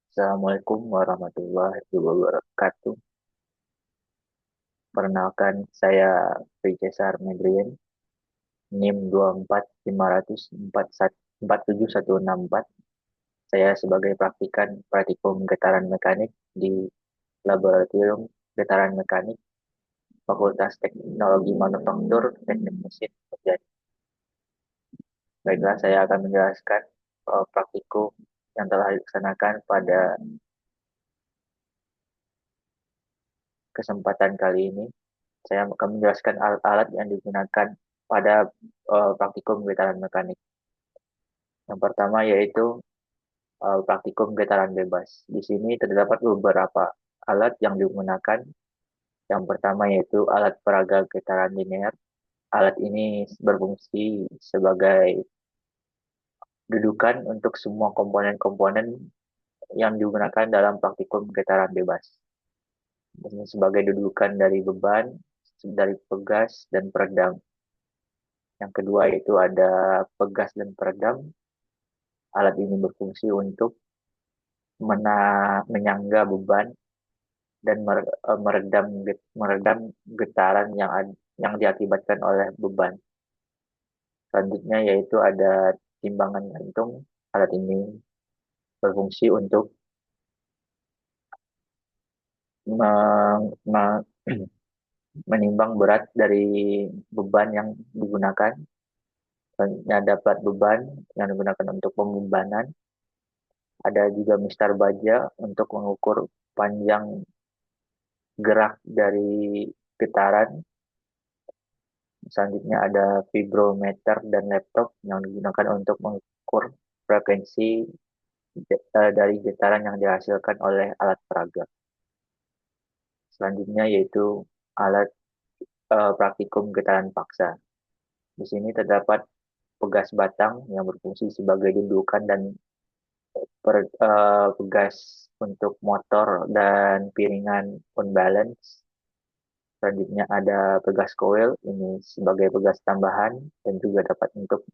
Assalamualaikum warahmatullahi wabarakatuh. Perkenalkan, saya Cesar Medrien, NIM 24500 47164. Saya sebagai praktikum getaran mekanik di Laboratorium Getaran Mekanik Fakultas Teknologi Manufaktur Teknik Mesin Kerja. Baiklah, saya akan menjelaskan praktikum yang telah dilaksanakan pada kesempatan kali ini. Saya akan menjelaskan alat-alat yang digunakan pada praktikum getaran mekanik. Yang pertama yaitu praktikum getaran bebas. Di sini terdapat beberapa alat yang digunakan. Yang pertama yaitu alat peraga getaran linear. Alat ini berfungsi sebagai dudukan untuk semua komponen-komponen yang digunakan dalam praktikum getaran bebas. Ini sebagai dudukan dari beban, dari pegas, dan peredam. Yang kedua yaitu ada pegas dan peredam. Alat ini berfungsi untuk menyangga beban dan meredam getaran yang diakibatkan oleh beban. Selanjutnya yaitu ada timbangan gantung. Alat ini berfungsi untuk menimbang berat dari beban yang digunakan. Selanjutnya ada plat beban yang digunakan untuk pembebanan. Ada juga mistar baja untuk mengukur panjang gerak dari getaran. Selanjutnya ada vibrometer dan laptop yang digunakan untuk mengukur frekuensi dari getaran yang dihasilkan oleh alat peraga. Selanjutnya yaitu alat praktikum getaran paksa. Di sini terdapat pegas batang yang berfungsi sebagai dudukan dan pegas untuk motor dan piringan unbalance. Selanjutnya ada pegas coil, ini sebagai pegas tambahan dan juga dapat untuk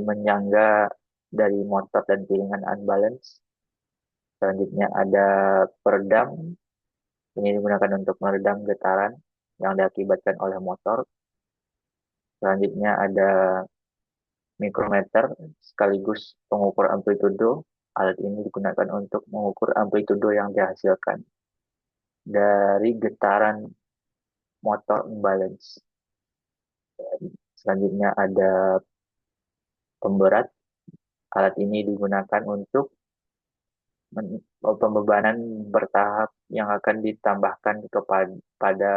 menyangga dari motor dan piringan unbalance. Selanjutnya ada peredam, ini digunakan untuk meredam getaran yang diakibatkan oleh motor. Selanjutnya ada mikrometer sekaligus pengukur amplitudo. Alat ini digunakan untuk mengukur amplitudo yang dihasilkan dari getaran motor imbalance. Selanjutnya ada pemberat. Alat ini digunakan untuk pembebanan bertahap yang akan ditambahkan kepada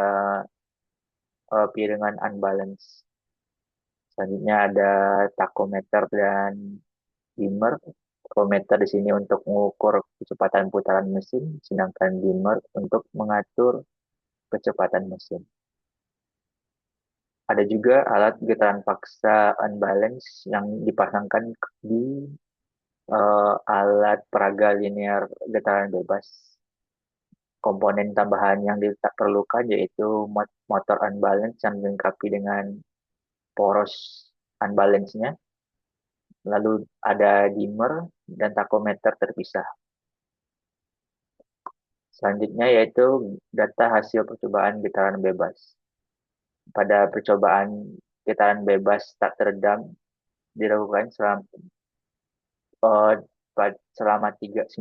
piringan unbalance. Selanjutnya ada takometer dan dimmer. Takometer di sini untuk mengukur kecepatan putaran mesin, sedangkan dimmer untuk mengatur kecepatan mesin. Ada juga alat getaran paksa unbalance yang dipasangkan di alat peraga linear getaran bebas. Komponen tambahan yang diperlukan yaitu motor unbalance yang dilengkapi dengan poros unbalance-nya. Lalu ada dimmer dan takometer terpisah. Selanjutnya yaitu data hasil percobaan getaran bebas. Pada percobaan getaran bebas tak teredam dilakukan selama 9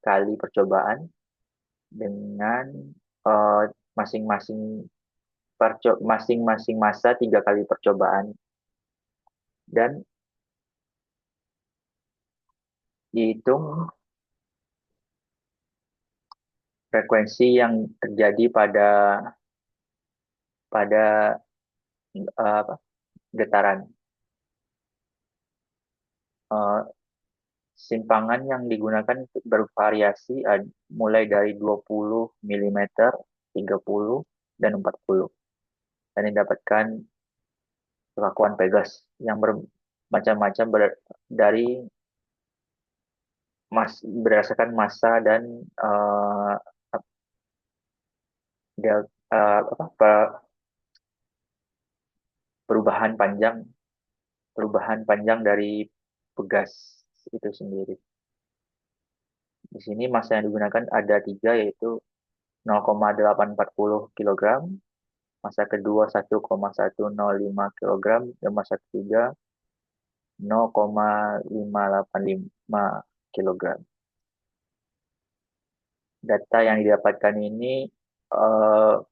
kali percobaan dengan masing-masing masing-masing masa 3 kali percobaan, dan dihitung frekuensi yang terjadi pada pada getaran. Simpangan yang digunakan bervariasi mulai dari 20 mm, 30, dan 40. Dan didapatkan perlakuan Pegas yang bermacam-macam dari berdasarkan massa dan perubahan panjang dari pegas itu sendiri. Di sini massa yang digunakan ada tiga, yaitu 0,840 kg, massa kedua 1,105 kg, dan massa ketiga 0,585 kg. Data yang didapatkan ini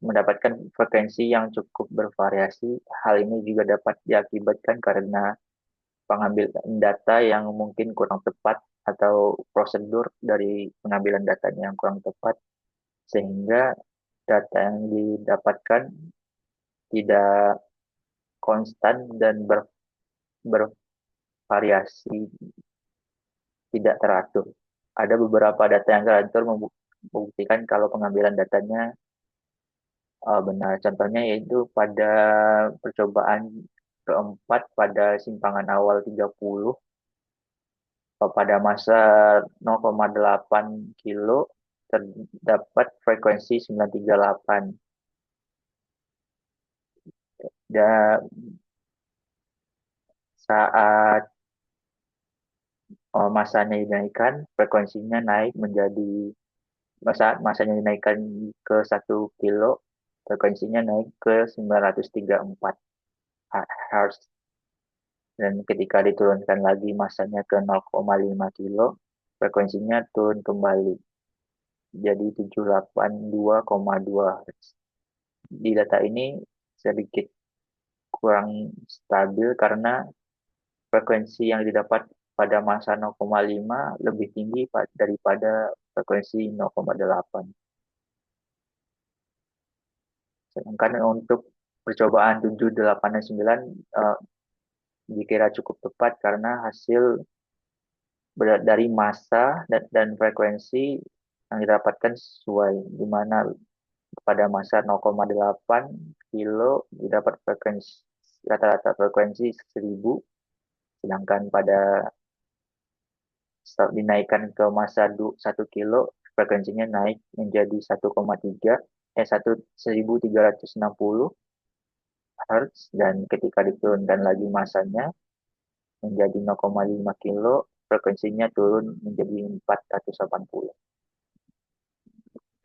mendapatkan frekuensi yang cukup bervariasi. Hal ini juga dapat diakibatkan karena pengambilan data yang mungkin kurang tepat atau prosedur dari pengambilan datanya yang kurang tepat, sehingga data yang didapatkan tidak konstan dan bervariasi, tidak teratur. Ada beberapa data yang teratur membuktikan kalau pengambilan datanya benar. Contohnya yaitu pada percobaan keempat pada simpangan awal 30, pada masa 0,8 kilo terdapat frekuensi 938. Dan saat masanya dinaikkan, frekuensinya naik menjadi, saat masanya dinaikkan ke 1 kilo, frekuensinya naik ke 934 Hz. Dan ketika diturunkan lagi masanya ke 0,5 kilo, frekuensinya turun kembali jadi 782,2 Hz. Di data ini sedikit kurang stabil karena frekuensi yang didapat pada masa 0,5 lebih tinggi daripada frekuensi 0,8. Sedangkan untuk percobaan 7, 8, dan 9 dikira cukup tepat karena hasil dari massa dan frekuensi yang didapatkan sesuai, di mana pada masa 0,8 kilo didapat frekuensi rata-rata frekuensi 1000, sedangkan pada saat dinaikkan ke masa 1 kilo frekuensinya naik menjadi 1,3 1360 Hz, dan ketika diturunkan lagi masanya menjadi 0,5 kilo, frekuensinya turun menjadi 480.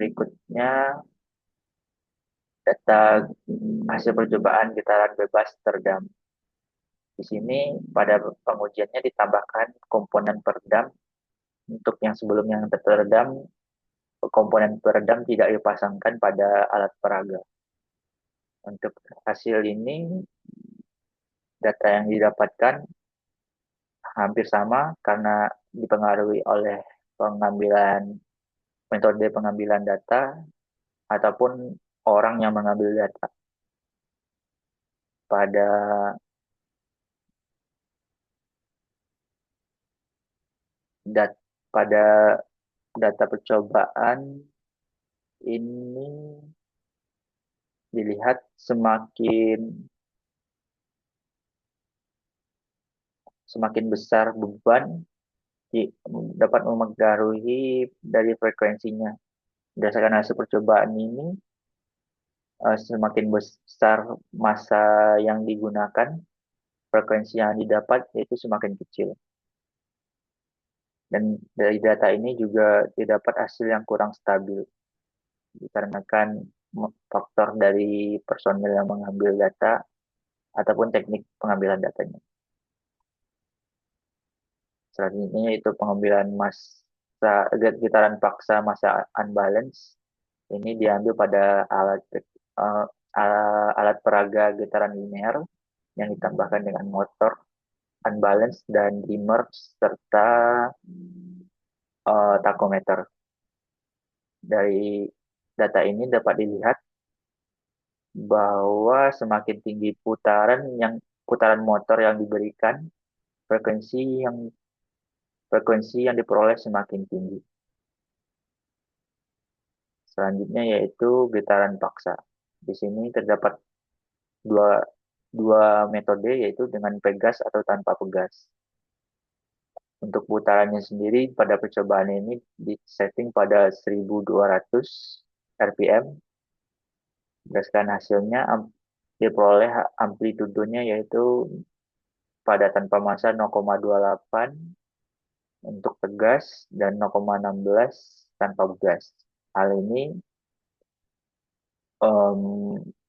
Berikutnya data hasil percobaan getaran bebas teredam. Di sini pada pengujiannya ditambahkan komponen peredam. Untuk yang sebelumnya yang teredam, komponen peredam tidak dipasangkan pada alat peraga. Untuk hasil ini, data yang didapatkan hampir sama karena dipengaruhi oleh metode pengambilan data ataupun orang yang mengambil data. Pada dat, pada data percobaan ini dilihat semakin besar beban dapat memengaruhi dari frekuensinya. Berdasarkan hasil percobaan ini, semakin besar massa yang digunakan, frekuensi yang didapat yaitu semakin kecil. Dan dari data ini juga didapat hasil yang kurang stabil, dikarenakan faktor dari personil yang mengambil data ataupun teknik pengambilan datanya. Selanjutnya itu pengambilan getaran paksa massa unbalance. Ini diambil pada uh, alat peraga getaran linear yang ditambahkan dengan motor unbalance dan dimmer serta tachometer. Dari data ini dapat dilihat bahwa semakin tinggi putaran motor yang diberikan, frekuensi yang diperoleh semakin tinggi. Selanjutnya yaitu getaran paksa. Di sini terdapat dua metode, yaitu dengan pegas atau tanpa pegas. Untuk putarannya sendiri pada percobaan ini disetting pada 1200 RPM. Berdasarkan hasilnya diperoleh amplitudenya yaitu pada tanpa massa 0,28, untuk tegas dan 0,16 tanpa gas. Hal ini em,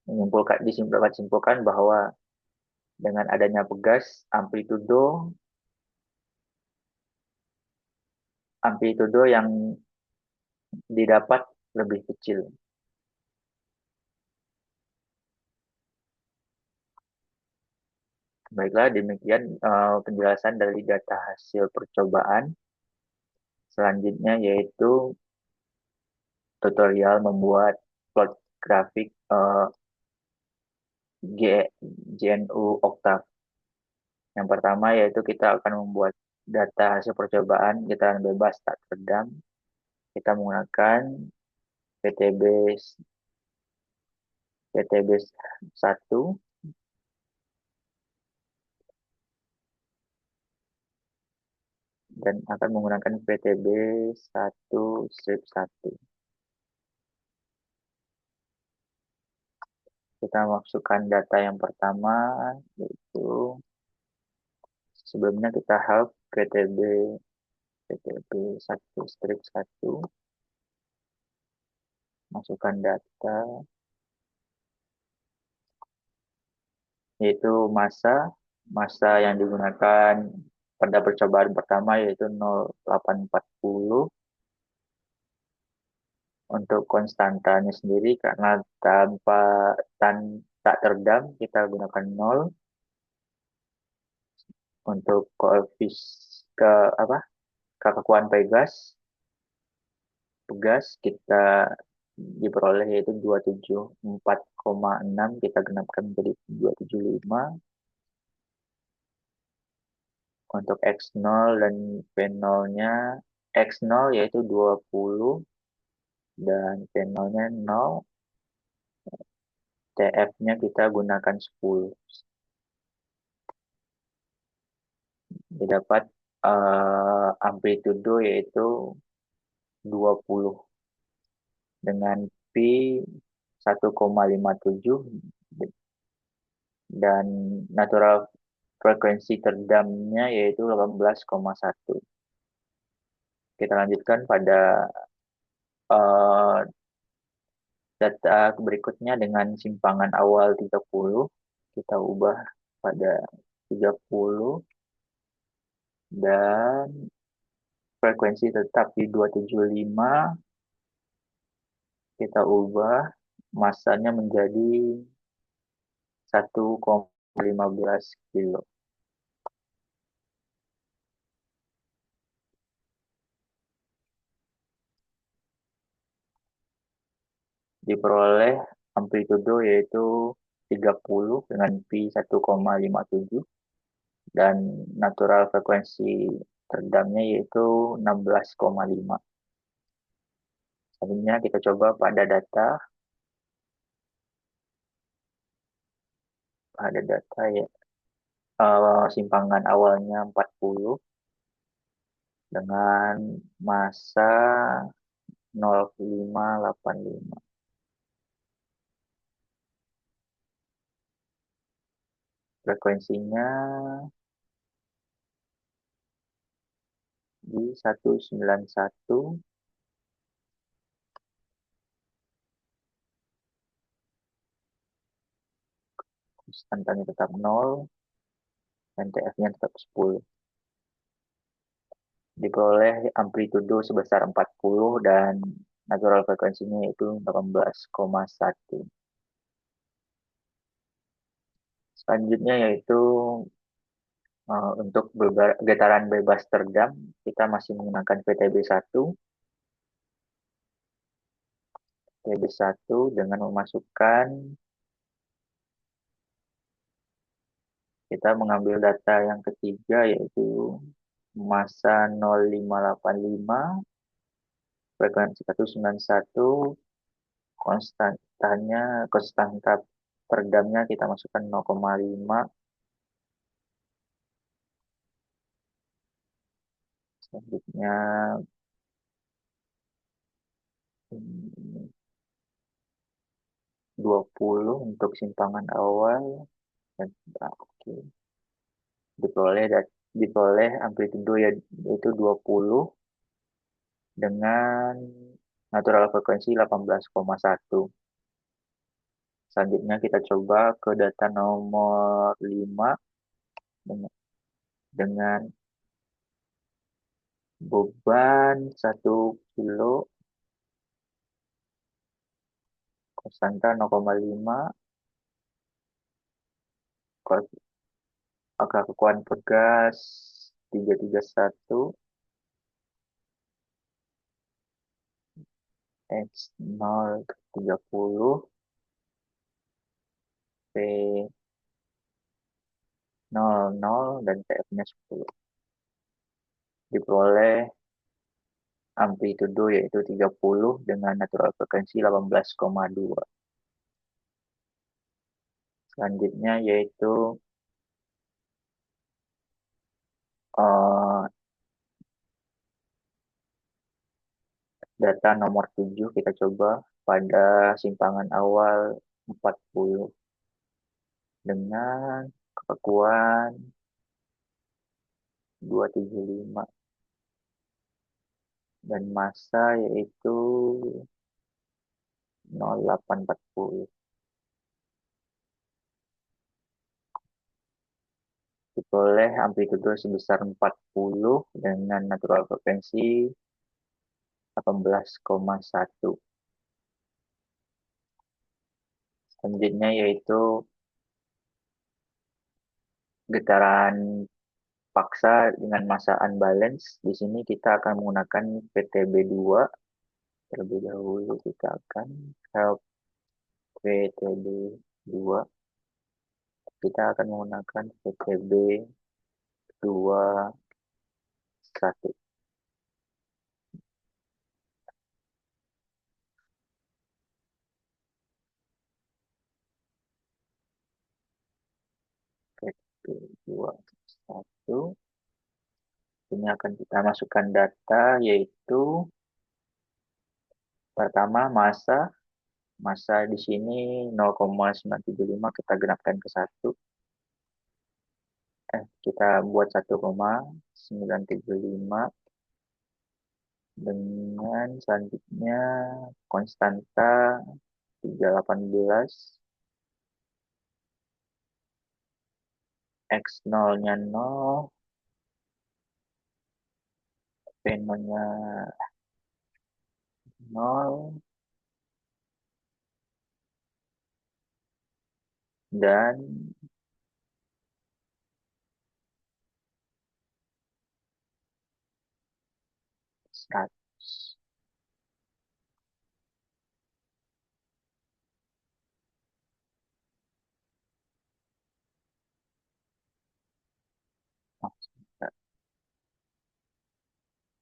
dapat disimpulkan bahwa dengan adanya pegas, amplitudo yang didapat lebih kecil. Baiklah, demikian penjelasan dari data hasil percobaan. Selanjutnya yaitu tutorial membuat plot grafik GNU Octave. Yang pertama yaitu kita akan membuat data hasil percobaan getaran bebas tak teredam. Kita menggunakan PTB PTB 1 dan akan menggunakan PTB 1 strip 1. Kita masukkan data yang pertama yaitu sebelumnya kita help PTB 1 strip 1, masukkan data yaitu massa yang digunakan pada percobaan pertama yaitu 0,840. Untuk konstantanya sendiri karena tak teredam kita gunakan 0. Untuk ke apa kekakuan pegas kita diperoleh yaitu 274,6, kita genapkan menjadi 275. Untuk X0 dan P0-nya, X0 yaitu 20 dan P0-nya 0, TF-nya kita gunakan 10. Didapat amplitudo yaitu 20 dengan P 1,57 dan natural frekuensi teredamnya yaitu 18,1. Kita lanjutkan pada data berikutnya dengan simpangan awal 30. Kita ubah pada 30 dan frekuensi tetap di 275. Kita ubah masanya menjadi 1,15 kilo. Diperoleh amplitudo yaitu 30 dengan Pi 1,57 dan natural frekuensi teredamnya yaitu 16,5. Selanjutnya kita coba pada data ya, simpangan awalnya 40 dengan massa 0,585. Frekuensinya di 191, konstantannya tetap 0 dan TF-nya tetap 10. Diperoleh amplitudo sebesar 40 dan natural frekuensinya yaitu 18,1. Selanjutnya yaitu untuk getaran bebas teredam, kita masih menggunakan PTB1 dengan memasukkan, kita mengambil data yang ketiga yaitu massa 0,585, frekuensi 191, konstanta teredamnya kita masukkan 0,5. Selanjutnya 20 untuk simpangan awal dan oke. Diperoleh diperoleh amplitudo yaitu 20 dengan natural frekuensi 18,1. Selanjutnya kita coba ke data nomor 5 dengan beban 1 kilo, konstanta 0,5, angka kekuatan pegas 331, X 0,30, P 00, dan TF-nya 10. Diperoleh amplitudo yaitu 30 dengan natural frekuensi 18,2. Selanjutnya yaitu eh, data nomor 7 kita coba pada simpangan awal 40 dengan kekuatan 275 dan massa yaitu 0,840. Diperoleh amplitudo sebesar 40 dengan natural frekuensi 18,1. Selanjutnya yaitu getaran paksa dengan massa unbalance. Di sini kita akan menggunakan PTB2. Terlebih dahulu kita akan ke PTB2. Kita akan menggunakan PTB21. PTB21. Ini akan kita masukkan data yaitu pertama massa. Massa di sini 0,975 kita genapkan ke 1. Kita buat 1,975 dengan selanjutnya konstanta 318, X 0-nya 0, P 0-nya 0, dan seratus.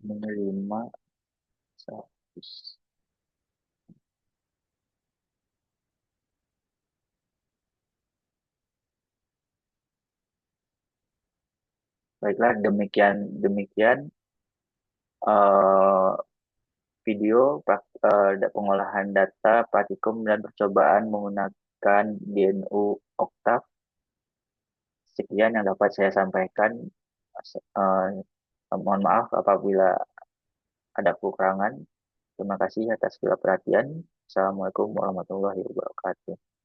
Menerima 100. Baiklah, demikian demikian uh, video pengolahan data praktikum dan percobaan menggunakan DNU Oktav. Sekian yang dapat saya sampaikan. Uh, Mohon maaf apabila ada kekurangan. Terima kasih atas segala perhatian. Assalamualaikum warahmatullahi wabarakatuh.